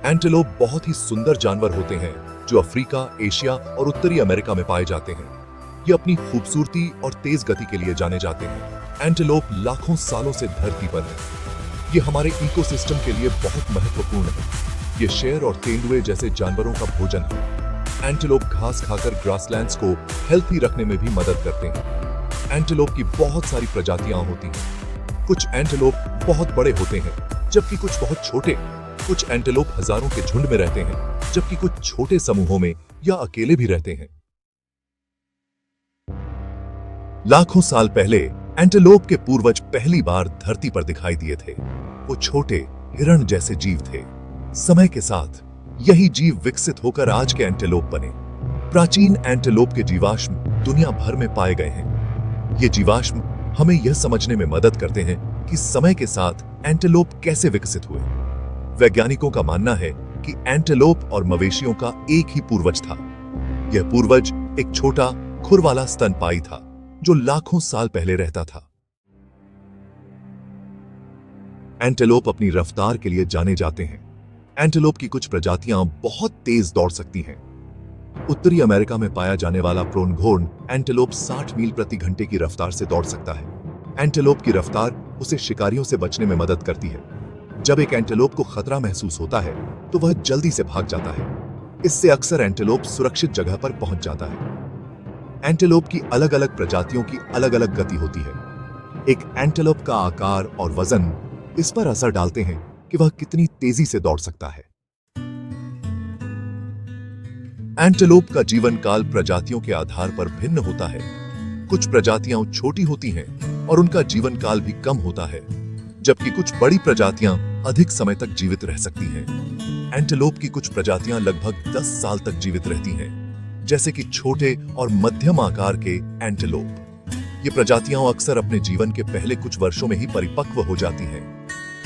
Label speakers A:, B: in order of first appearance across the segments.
A: Antelope बहुत ही सुंदर जानवर होते हैं जो अफ्रीका, एशिया और उत्तरी अमेरिका में पाए जाते हैं। ये अपनी खूबसूरती और तेज गति के लिए जाने जाते हैं। एंटेलोप लाखों सालों से धरती पर है। ये हमारे इकोसिस्टम के लिए बहुत महत्वपूर्ण है। ये शेर और तेंदुए जैसे जानवरों का भोजन है। एंटेलोप घास खाकर ग्रासलैंड्स को हेल्थी रखने में भी मदद करते हैं। एंटेलोप की बहुत सारी प्रजातियां होती हैं। कुछ एंटेलोप बहुत बड़े होते हैं, जबकि कुछ बहुत छोटे। कुछ एंटेलोप हजारों के झुंड में रहते हैं, जबकि कुछ छोटे समूहों में या अकेले भी रहते हैं। लाखों साल पहले एंटेलोप के पूर्वज पहली बार धरती पर दिखाई दिए थे। वो छोटे हिरण जैसे जीव थे। समय के साथ यही जीव विकसित होकर आज के एंटेलोप बने। प्राचीन एंटेलोप के जीवाश्म दुनिया भर में पाए गए हैं। ये जीवाश्म हमें यह समझने में मदद करते हैं कि समय के साथ एंटेलोप कैसे विकसित हुए। वैज्ञानिकों का मानना है कि एंटेलोप और मवेशियों का एक ही पूर्वज था। यह पूर्वज एक छोटा खुर वाला स्तनपायी था जो लाखों साल पहले रहता था। एंटेलोप अपनी रफ्तार के लिए जाने जाते हैं। एंटेलोप की कुछ प्रजातियां बहुत तेज दौड़ सकती हैं। उत्तरी अमेरिका में पाया जाने वाला प्रोनघोर्न एंटेलोप 60 मील प्रति घंटे की रफ्तार से दौड़ सकता है। एंटेलोप की रफ्तार उसे शिकारियों से बचने में मदद करती है। जब एक एंटेलोप को खतरा महसूस होता है तो वह जल्दी से भाग जाता है। इससे अक्सर एंटेलोप सुरक्षित जगह पर पहुंच जाता है। एंटेलोप की अलग अलग प्रजातियों की अलग अलग गति होती है। एक एंटेलोप का आकार और वजन इस पर असर डालते हैं कि वह कितनी तेजी से दौड़ सकता है। एंटेलोप का जीवन काल प्रजातियों के आधार पर भिन्न होता है। कुछ प्रजातियां छोटी होती हैं और उनका जीवन काल भी कम होता है, जबकि कुछ बड़ी प्रजातियां अधिक समय तक जीवित रह सकती हैं। एंटेलोप की कुछ प्रजातियां लगभग 10 साल तक जीवित रहती हैं, जैसे कि छोटे और मध्यम आकार के एंटेलोप। ये प्रजातियां अक्सर अपने जीवन के पहले कुछ वर्षों में ही परिपक्व हो जाती हैं,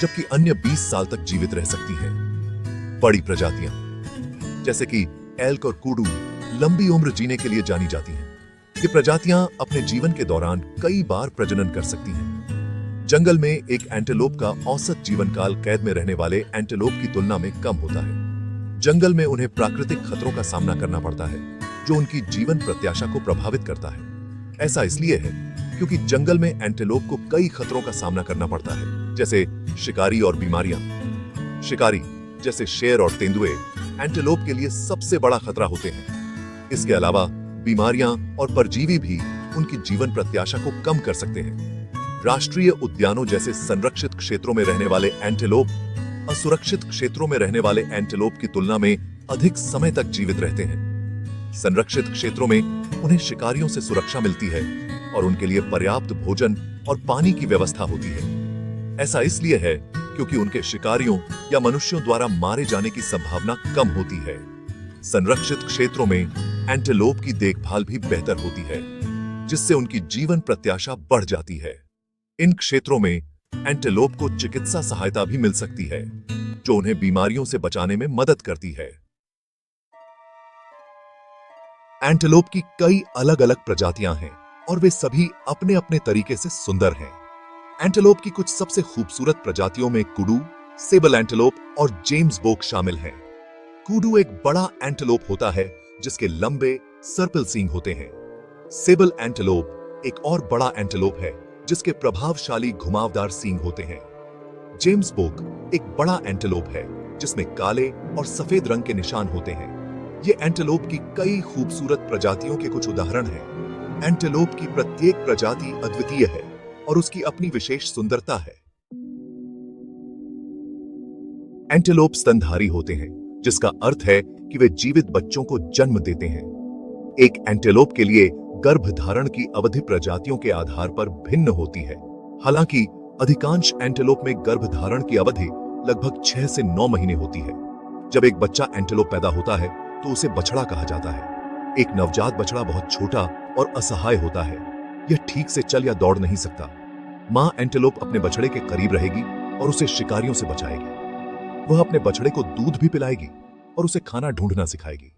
A: जबकि अन्य 20 साल तक जीवित रह सकती हैं। बड़ी प्रजातियां जैसे कि एल्क और कूडू लंबी उम्र जीने के लिए जानी जाती हैं। ये प्रजातियां अपने जीवन के दौरान कई बार प्रजनन कर सकती हैं। जंगल में एक एंटेलोप का औसत जीवन काल कैद में रहने वाले एंटेलोप की तुलना में कम होता है। जंगल में उन्हें प्राकृतिक खतरों का सामना करना पड़ता है, जो उनकी जीवन प्रत्याशा को प्रभावित करता है। ऐसा इसलिए है क्योंकि जंगल में एंटेलोप को कई खतरों का सामना करना पड़ता है, जैसे शिकारी और बीमारियां। शिकारी जैसे शेर और तेंदुए एंटेलोप के लिए सबसे बड़ा खतरा होते हैं। इसके अलावा बीमारियां और परजीवी भी उनकी जीवन प्रत्याशा को कम कर सकते हैं। राष्ट्रीय उद्यानों जैसे संरक्षित क्षेत्रों में रहने वाले एंटेलोप असुरक्षित क्षेत्रों में रहने वाले एंटेलोप की तुलना में अधिक समय तक जीवित रहते हैं। संरक्षित क्षेत्रों में उन्हें शिकारियों से सुरक्षा मिलती है और उनके लिए पर्याप्त भोजन और पानी की व्यवस्था होती है। ऐसा इसलिए है क्योंकि उनके शिकारियों या मनुष्यों द्वारा मारे जाने की संभावना कम होती है। संरक्षित क्षेत्रों में एंटेलोप की देखभाल भी बेहतर होती है, जिससे उनकी जीवन प्रत्याशा बढ़ जाती है। इन क्षेत्रों में एंटेलोप को चिकित्सा सहायता भी मिल सकती है, जो उन्हें बीमारियों से बचाने में मदद करती है। एंटेलोप की कई अलग अलग प्रजातियां हैं और वे सभी अपने अपने तरीके से सुंदर हैं। एंटेलोप की कुछ सबसे खूबसूरत प्रजातियों में कुडू, सेबल एंटेलोप और जेम्स बोक शामिल हैं। कुडू एक बड़ा एंटेलोप होता है जिसके लंबे सर्पिल सींग होते हैं। सेबल एंटेलोप एक और बड़ा एंटेलोप है जिसके प्रभावशाली घुमावदार सींग होते हैं। जेम्स बोक एक बड़ा एंटेलोप है जिसमें काले और सफेद रंग के निशान होते हैं। ये एंटेलोप की कई खूबसूरत प्रजातियों के कुछ उदाहरण हैं। एंटेलोप की प्रत्येक प्रजाति अद्वितीय है और उसकी अपनी विशेष सुंदरता है। एंटेलोप स्तनधारी होते हैं, जिसका अर्थ है कि वे जीवित बच्चों को जन्म देते हैं। एक एंटेलोप के लिए गर्भधारण की अवधि प्रजातियों के आधार पर भिन्न होती है। हालांकि अधिकांश एंटेलोप में गर्भधारण की अवधि लगभग 6 से 9 महीने होती है। जब एक बच्चा एंटेलोप पैदा होता है तो उसे बछड़ा कहा जाता है। एक नवजात बछड़ा बहुत छोटा और असहाय होता है। यह ठीक से चल या दौड़ नहीं सकता। मां एंटेलोप अपने बछड़े के करीब रहेगी और उसे शिकारियों से बचाएगी। वह अपने बछड़े को दूध भी पिलाएगी और उसे खाना ढूंढना सिखाएगी।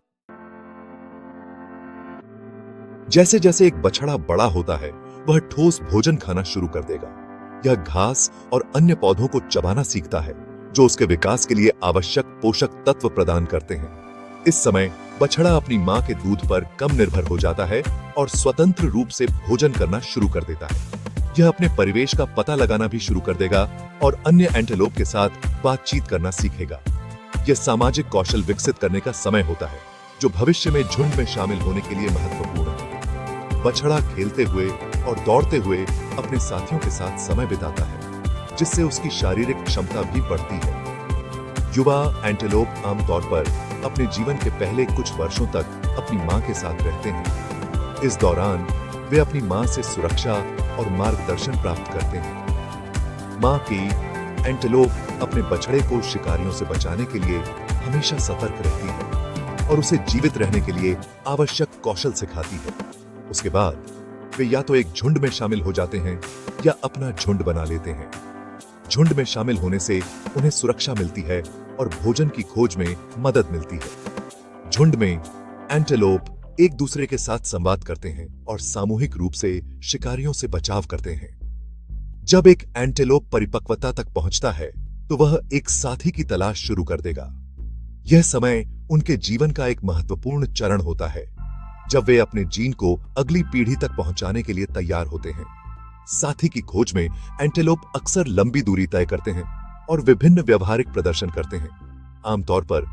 A: जैसे जैसे एक बछड़ा बड़ा होता है, वह ठोस भोजन खाना शुरू कर देगा। यह घास और अन्य पौधों को चबाना सीखता है जो उसके विकास के लिए आवश्यक पोषक तत्व प्रदान करते हैं। इस समय बछड़ा अपनी मां के दूध पर कम निर्भर हो जाता है और स्वतंत्र रूप से भोजन करना शुरू कर देता है। यह अपने परिवेश का पता लगाना भी शुरू कर देगा और अन्य एंटेलोप के साथ बातचीत करना सीखेगा। यह सामाजिक कौशल विकसित करने का समय होता है, जो भविष्य में झुंड में शामिल होने के लिए महत्वपूर्ण है। बछड़ा खेलते हुए और दौड़ते हुए अपने साथियों के साथ समय बिताता है, जिससे उसकी शारीरिक क्षमता भी बढ़ती है। युवा एंटेलोप आमतौर पर अपने जीवन के पहले कुछ वर्षों तक अपनी मां के साथ रहते हैं। इस दौरान वे अपनी मां से सुरक्षा और मार्गदर्शन प्राप्त करते हैं। मां की एंटेलोप अपने बछड़े को शिकारियों से बचाने के लिए हमेशा सतर्क रहती है और उसे जीवित रहने के लिए आवश्यक कौशल सिखाती है। उसके बाद वे या तो एक झुंड में शामिल हो जाते हैं या अपना झुंड बना लेते हैं। झुंड में शामिल होने से उन्हें सुरक्षा मिलती है और भोजन की खोज में मदद मिलती है। झुंड में एंटेलोप एक दूसरे के साथ संवाद करते हैं और सामूहिक रूप से शिकारियों से बचाव करते हैं। जब एक एंटेलोप परिपक्वता तक पहुंचता है तो वह एक साथी की तलाश शुरू कर देगा। यह समय उनके जीवन का एक महत्वपूर्ण चरण होता है, जब वे अपने जीन को अगली पीढ़ी तक पहुंचाने के लिए तैयार होते हैं। साथी की खोज में एंटेलोप अक्सर लंबी दूरी तय करते हैं और विभिन्न व्यवहारिक प्रदर्शन करते हैं। आमतौर पर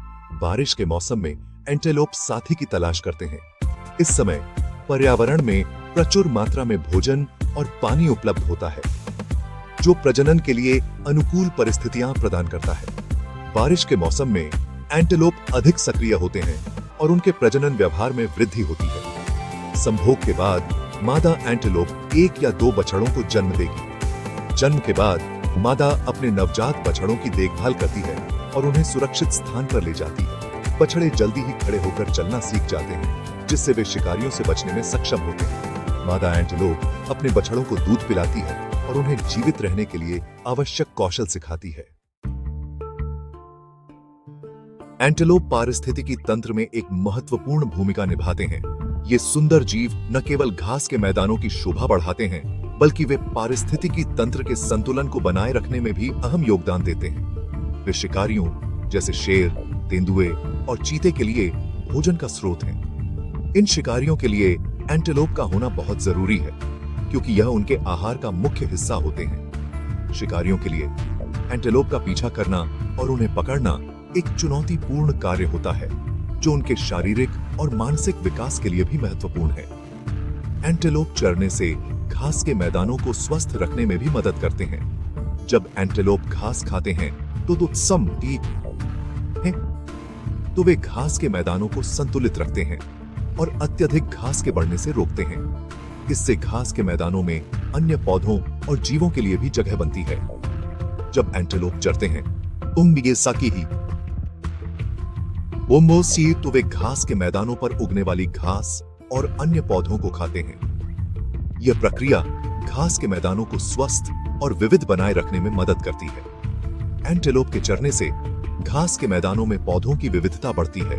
A: बारिश के मौसम में एंटेलोप साथी की तलाश करते हैं। इस समय पर्यावरण में प्रचुर मात्रा में भोजन और पानी उपलब्ध होता है, जो प्रजनन के लिए अनुकूल परिस्थितियां प्रदान करता है। बारिश के मौसम में एंटेलोप अधिक सक्रिय होते हैं और उनके प्रजनन व्यवहार में वृद्धि होती है। संभोग के बाद मादा एंटेलोप 1 या 2 बछड़ों को जन्म देगी। जन्म के बाद मादा अपने नवजात बछड़ों की देखभाल करती है और उन्हें सुरक्षित स्थान पर ले जाती है। बछड़े जल्दी ही खड़े होकर चलना सीख जाते हैं, जिससे वे शिकारियों से बचने में सक्षम होते हैं। मादा एंटेलोप अपने बछड़ों को दूध पिलाती है और उन्हें जीवित रहने के लिए आवश्यक कौशल सिखाती है। एंटेलोप पारिस्थितिकी तंत्र में एक महत्वपूर्ण भूमिका निभाते हैं। ये सुंदर जीव न केवल घास के मैदानों की शोभा बढ़ाते हैं, बल्कि वे पारिस्थितिकी तंत्र के संतुलन को बनाए रखने में भी अहम योगदान देते हैं। वे शिकारियों जैसे शेर, तेंदुए और चीते के लिए भोजन का स्रोत हैं। इन शिकारियों के लिए एंटेलोप का होना बहुत जरूरी है, क्योंकि यह उनके आहार का मुख्य हिस्सा होते हैं। शिकारियों के लिए एंटेलोप का पीछा करना और उन्हें पकड़ना एक चुनौतीपूर्ण कार्य होता है, जो उनके शारीरिक और मानसिक विकास के लिए भी महत्वपूर्ण है। एंटेलोप चरने से घास के मैदानों को स्वस्थ रखने में भी मदद करते हैं। जब एंटेलोप घास खाते हैं तो वे घास के मैदानों को संतुलित रखते हैं और अत्यधिक घास के बढ़ने से रोकते हैं। इससे घास के मैदानों में अन्य पौधों और जीवों के लिए भी जगह बनती है। जब एंटेलोप चरते हैं तो वे घास के मैदानों पर उगने वाली घास और अन्य पौधों को खाते हैं। यह प्रक्रिया घास के मैदानों को स्वस्थ और विविध बनाए रखने में मदद करती है। एंटेलोप के चरने से घास के मैदानों में पौधों की विविधता बढ़ती है,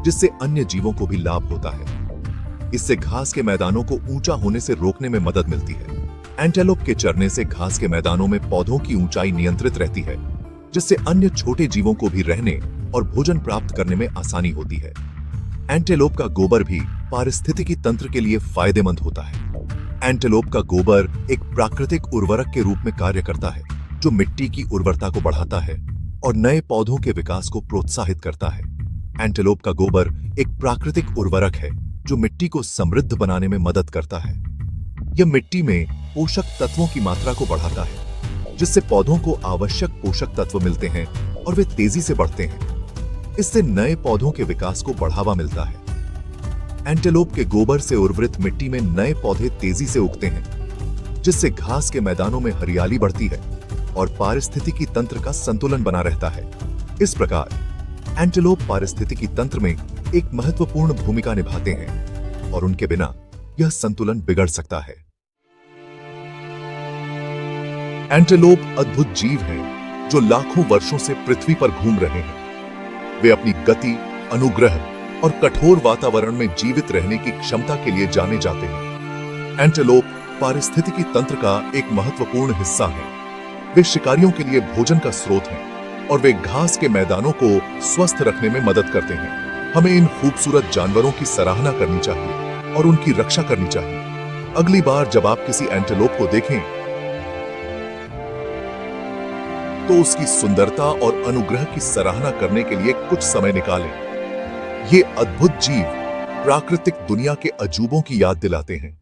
A: जिससे अन्य जीवों को भी लाभ होता है। इससे घास के मैदानों को ऊंचा होने से रोकने में मदद मिलती है। एंटेलोप के चरने से घास के मैदानों में पौधों की ऊंचाई नियंत्रित रहती है, जिससे अन्य छोटे जीवों को भी रहने और भोजन प्राप्त करने में आसानी होती है। एंटेलोप का गोबर भी पारिस्थितिकी तंत्र के लिए फायदेमंद होता है। एंटेलोप का गोबर एक प्राकृतिक उर्वरक के रूप में कार्य करता है, जो मिट्टी की उर्वरता को बढ़ाता है और नए पौधों के विकास को प्रोत्साहित करता है। एंटेलोप का गोबर एक प्राकृतिक उर्वरक है, जो मिट्टी को समृद्ध बनाने में मदद करता है। यह मिट्टी में पोषक तत्वों की मात्रा को बढ़ाता है, जिससे पौधों को आवश्यक पोषक तत्व मिलते हैं और वे तेजी से बढ़ते हैं। इससे नए पौधों के विकास को बढ़ावा मिलता है। एंटेलोप के गोबर से उर्वरित मिट्टी में नए पौधे तेजी से उगते हैं, जिससे घास के मैदानों में हरियाली बढ़ती है और पारिस्थितिकी तंत्र का संतुलन बना रहता है। इस प्रकार एंटेलोप पारिस्थितिकी तंत्र में एक महत्वपूर्ण भूमिका निभाते हैं और उनके बिना यह संतुलन बिगड़ सकता है। एंटेलोप अद्भुत जीव हैं, जो लाखों वर्षों से पृथ्वी पर घूम रहे हैं। वे अपनी गति, अनुग्रह और कठोर वातावरण में जीवित रहने की क्षमता के लिए जाने जाते हैं। एंटेलोप पारिस्थितिकी तंत्र का एक महत्वपूर्ण हिस्सा है। वे शिकारियों के लिए भोजन का स्रोत हैं और वे घास के मैदानों को स्वस्थ रखने में मदद करते हैं। हमें इन खूबसूरत जानवरों की सराहना करनी चाहिए और उनकी रक्षा करनी चाहिए। अगली बार जब आप किसी एंटेलोप को देखें तो उसकी सुंदरता और अनुग्रह की सराहना करने के लिए कुछ समय निकालें। ये अद्भुत जीव प्राकृतिक दुनिया के अजूबों की याद दिलाते हैं।